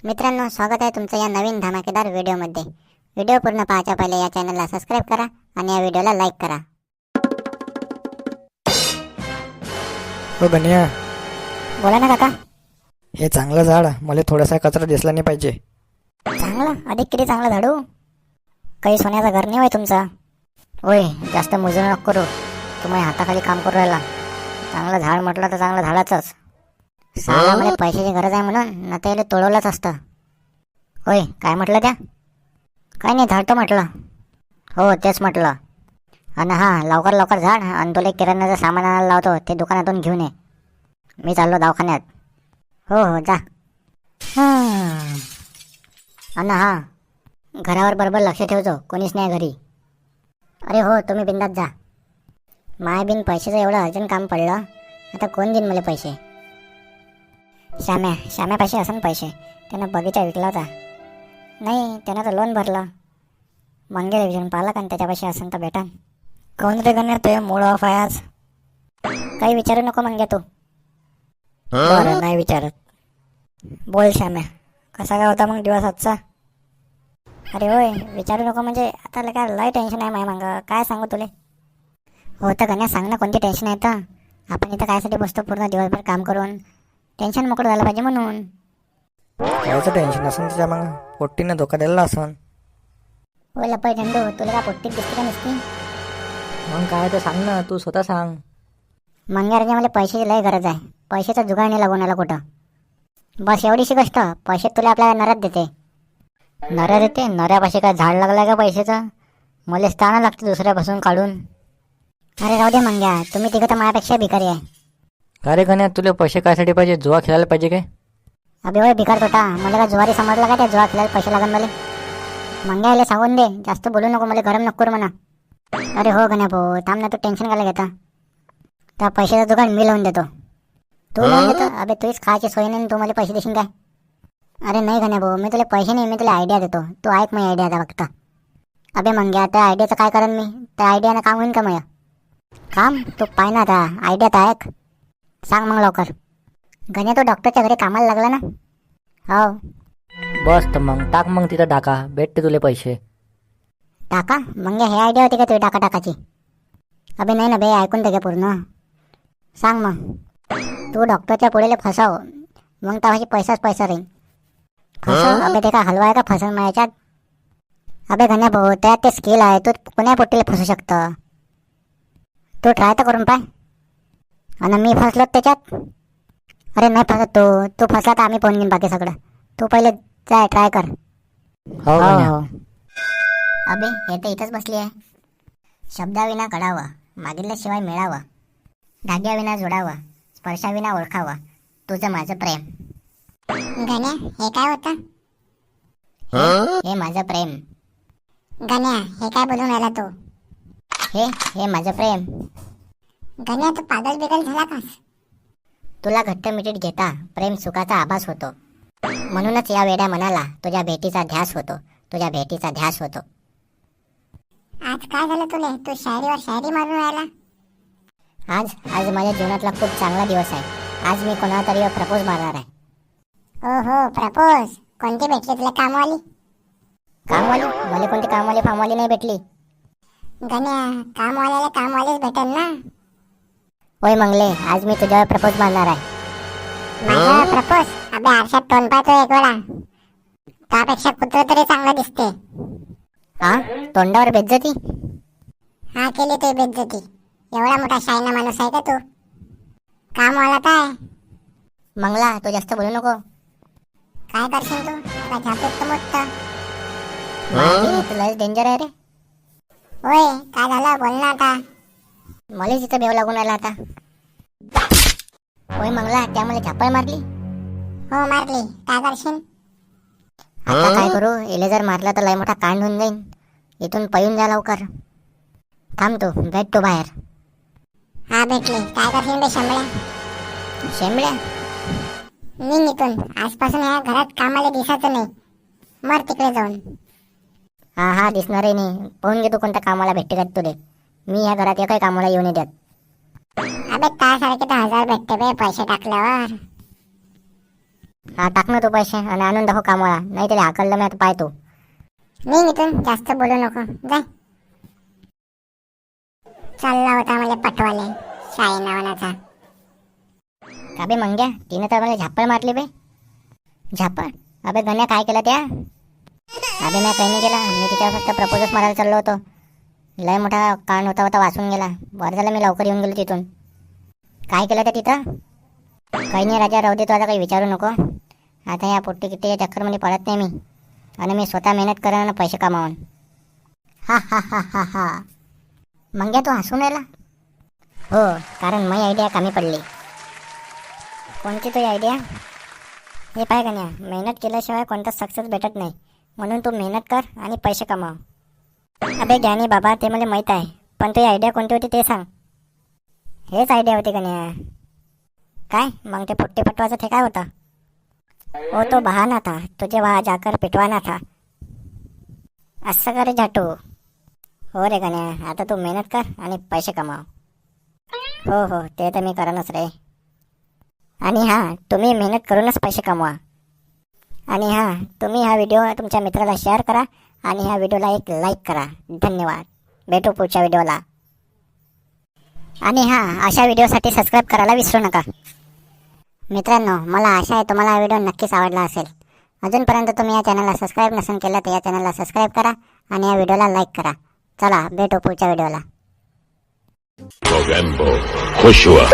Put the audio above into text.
मित्रांनो, स्वागत आहे तुमचं या नवीन धमाकेदार व्हिडिओमध्ये. व्हिडिओ पूर्ण पाहायच्या पहिले या चॅनलला सबस्क्राईब करा आणि या व्हिडिओला लाईक करा. हो गण्या, बोला ना काका. हे चांगलं झाड मला थोडासा कचरा दिसला नाही पाहिजे. चांगलं? अधिक किती चांगलं झाडू? काही सोन्याचं घर नाही होय तुमचं? होय, जास्त मजुरी नको करू. तुम्ही हाताखाली काम करू राहिला. चांगलं झाड म्हटलं तर चांगलं झाडाचंच. साला मला पैशाची गरज आहे म्हणून न त्याला तोडवलंच असतं. होय, काय म्हटलं त्या? काय नाही, झाडतो म्हटलं. हो, तेच म्हटलं. आणि हां, लवकर लवकर झाड आणि तुला किराण्याचं सामान आणायला लावतो, ते दुकानातून घेऊन ये. मी चाललो दवाखान्यात. हो हो, जा. आणि हां, घरावर बरोबर लक्ष ठेवतो, कोणीच नाही घरी. अरे हो, तुम्ही बिंदात जा. माय बिन पैशाचं एवढं अर्जंट काम पडलं, आता कोण देईन मला पैसे? श्याम्या पैसे असन पैसे. त्यानं बगीचा विकला होता. नाही, त्यानं तर लोन भरलं. मंगेला विचारून पाहिलं का त्याच्या पैसे असन तर भेटा. कोण रे गण्या, ते मूड ऑफ आहे आज. काही विचारू नको मंग्या तू. बरं, नाही विचारत. बोल श्याम्या, कसा काय होता मग दिवस आजचा? अरे होय, विचारू नको म्हणजे आता काय लय टेन्शन आहे माय मागं. काय सांगू तुले? हो तर गण्या, सांग ना, कोणती टेन्शन आहे तर? आपण इथं कायसाठी बसतो पूर्ण दिवसभर काम करून? टेन्शन मोकळं झालं पाहिजे म्हणून. कायचं टेन्शन असन त्याच्या मग? पोट्टीनं धोका दिला असन. हो लपय झंडू, तुला का पोट्टीत दिसते का नसती? मग काय तर सांग ना, तू स्वतः सांग. मंग्यारच्या मला पैशाची लय गरज आहे. पैशाचा जुगाड नाही लागून आला कुठं. बस एवढीशी गोष्ट. पैसे तुला आपल्याला नऱ्यात देते. नऱ्या देते? नऱ्यापाशी काय झाड लागलाय का पैशाचं? मला स्थानं लागते दुसऱ्यापासून काढून. अरे राहू दे मंग्या, तुम्ही तिघं तर माझ्यापेक्षा भिकारी आहे. का रे गण्या, तुला पैसे कायसाठी पाहिजे? जुवा खेळायला पाहिजे काय? अबे होय भिकार तोटा, मला का ज्वारी समजला का त्या जुवा खेळायला पैसे लागन मला? मंग्या याला सांगून दे, जास्त बोलू नको, मला गरम नको करू म्हणा. अरे हो गण्या भाऊ, थांब ना, तू टेन्शन घाला घेता. त्या पैशाचा दुकान मी लावून देतो. तू लावून देतो? अबे तुझीच खायची सोय नाही, तू मला पैसे देशील काय? अरे नाही गण्या भाऊ, मी तुला पैसे नाही, मी तुला आयडिया देतो. तू ऐक माझी आयडिया आता फक्त. अबे मंग्या, त्या आयडियाचं काय करेन मी? त्या आयडियानं काम होईन का मग? काम? तू पाय ना आता, आयडिया तर ऐक. सांग मग लवकर. गण्या, तू डॉक्टरच्या घरी कामाला लागला ना? हो. बस तर मग टाक, मग तिथं टाका, भेटते तुले पैसे. टाका? मग हे आयडिया होती का तुझी टाकाची? अबे नाही ना बे, ऐकून घे पूर्ण. सांग मग. तू डॉक्टरच्या पुढेले फसाव, मग त्याची पैसाच पैसा राहील. फसव? अबे ते काय हलवा आहे का फसवून माझ्यात? अबे गण्या भाऊ, त्यात ते स्किल आहे, तू कोण्या पोटीला फसू शकतं. तू ट्राय तर करून पाय. आणि मी फसलो त्याच्यात? अरे नाही फसत तू फसला तर आम्ही पाहून घेईन बाकी सगळं. तू पहिले जाय, ट्राय कर. हो हो. अबे हे तर इथंच बसली आहे. शब्दाविना कळावं, मागितल्याशिवाय मिळावं, धाग्याविना जोडावं, स्पर्शाविना ओळखावं, तुझं माझं प्रेम. गण्या, हे काय होतं? हे माझं प्रेम. गण्या, हे काय बोलून राहिला तू? हे माझं प्रेम. गण्या, तू पागल बिगल झाला का? तुला घट्ट मिठीत घेता प्रेम सुखाचा आभास होतो. म्हणूनच या वेड्या मनाला तुझ्या भेटीचा ध्यास होतो, तुझ्या भेटीचा ध्यास होतो. आज काय झालं तुला? तू शायरीवर शायरी मारून राहिला. आज माझ्या जीवनातला खूप चांगला दिवस आहे. आज मी कोणाला तरी प्रपोज मारणार आहे. हो, प्रपोज? कोणती भेटली तुला? कामवाली? कामवाली? मला कोणती कामवाली फामवाली नाही भेटली. गण्या, कामवाल्याला कामवालीच भेटेल ना. होय मंगले, आज मी तुझ्यावर प्रपोज मारणार आहे. माझ्यावर प्रपोज? अबे आरशात तोंड पाहतो एक वेळा. त्यापेक्षा कुत्र तरी चांगलं दिसते. हा? तोंडावर बेइज्जती? हा, केली तू बेइज्जती. एवढा मोठा शायना माणूस आहे का तू? कामवाला काय? मंगला, तू जास्त बोलू नको. काय करशील तू? आता झापेत तर मोठं. लयच डेंजर आहे रे. होय, काय झालं? बोल ना आता. मला तिथं बेव लागून राहिला आता. होय मंगला, त्या मला झापळ मारली. हो मारली, काय करशील? आता काय करू? इले जर मारलं तर लय मोठा कांड होऊन जाईन. इथून पळून जा लवकर. थांब तू, भेट तू बाहेर. हा भेटली, काय करशील बे शेंबड्या? शेंबड्या? निघ इथून, आजपासून ह्या घरात कामाला दिसायचं नाही. मर तिकडे जाऊन. हा दिसणारही नाही. पाहून घे तू कोणत्या कामाला भेटते का तुले. मी या घरात काही कामाला येऊ नाही देत. अबे त्यासारखे तर 1000 भेटते बे पैसे टाकल्यावर. हा टाक ना तू पैसे आणि आणून दाखव कामाला, नाही त्याला हाकललं मी आता पाहतो. नाही मिथून जास्त बोलू नको जाय. चालला होता मला पटवाले शाही नावानाचा. का बे मंग्या, तिने तर मला झापड मारली बे. झापड? अबे गण्या काय केलं त्या? अबे मी काही नाही केला, मी तिच्यावर फक्त प्रपोजच मारायला चाललो होतो. लय मोठा कांड होता वाचून गेला. बरं झालं मी लवकर येऊन गेलो तिथून. काय केलं त्या तिथं? काही नाही राजा, राहू दे, तू आता काही विचारू नको. आता या पोट्टी किट्टीच्या चक्करमध्ये पडत नाही मी, आणि मी स्वतः मेहनत करेन आणि पैसे कमावून. हा हा हा हा हा. मंग्या तू हसून राहिला? हो, कारण माझी आयडिया कमी पडली. कोणती तुझी आयडिया? हे पाय गण्या, मेहनत केल्याशिवाय कोणता सक्सेस भेटत नाही, म्हणून तू मेहनत कर आणि पैसे कमाव. अबे ज्ञानी बाबा, ते मला माहीत आहे, पण तुझी आयडिया कोणती होती ते सांग. हेच आयडिया होती गण्या. काय मग ते पुट्टी पटवायचं ते काय होतं? हो तो बहाना था, तुझे वहाँ जाकर पिटवाना था. असं करे झाटू. हो रे गण्या, आता तू मेहनत कर आणि पैसे कमाव. हो हो, ते तर मी करेनच रे. आणि हां, तुम्ही मेहनत करूनच पैसे कमवा. आणि हां, तुम्ही हा व्हिडिओ तुमच्या मित्राला शेअर करा आणि ह्या व्हिडिओला एक लाईक करा. धन्यवाद. भेटू पुढच्या व्हिडिओला. आणि हां, अशा व्हिडिओसाठी सबस्क्राईब करायला विसरू नका. मित्रांनो, मला आशा आहे तुम्हाला हा व्हिडिओ नक्कीच आवडला असेल. अजूनपर्यंत तुम्ही या चॅनलला सबस्क्राईब नसेल केलं तर या चॅनलला सबस्क्राईब करा आणि या व्हिडिओला लाईक करा. चला भेटू पुढच्या व्हिडिओला. Mogambo, खुश हुआ.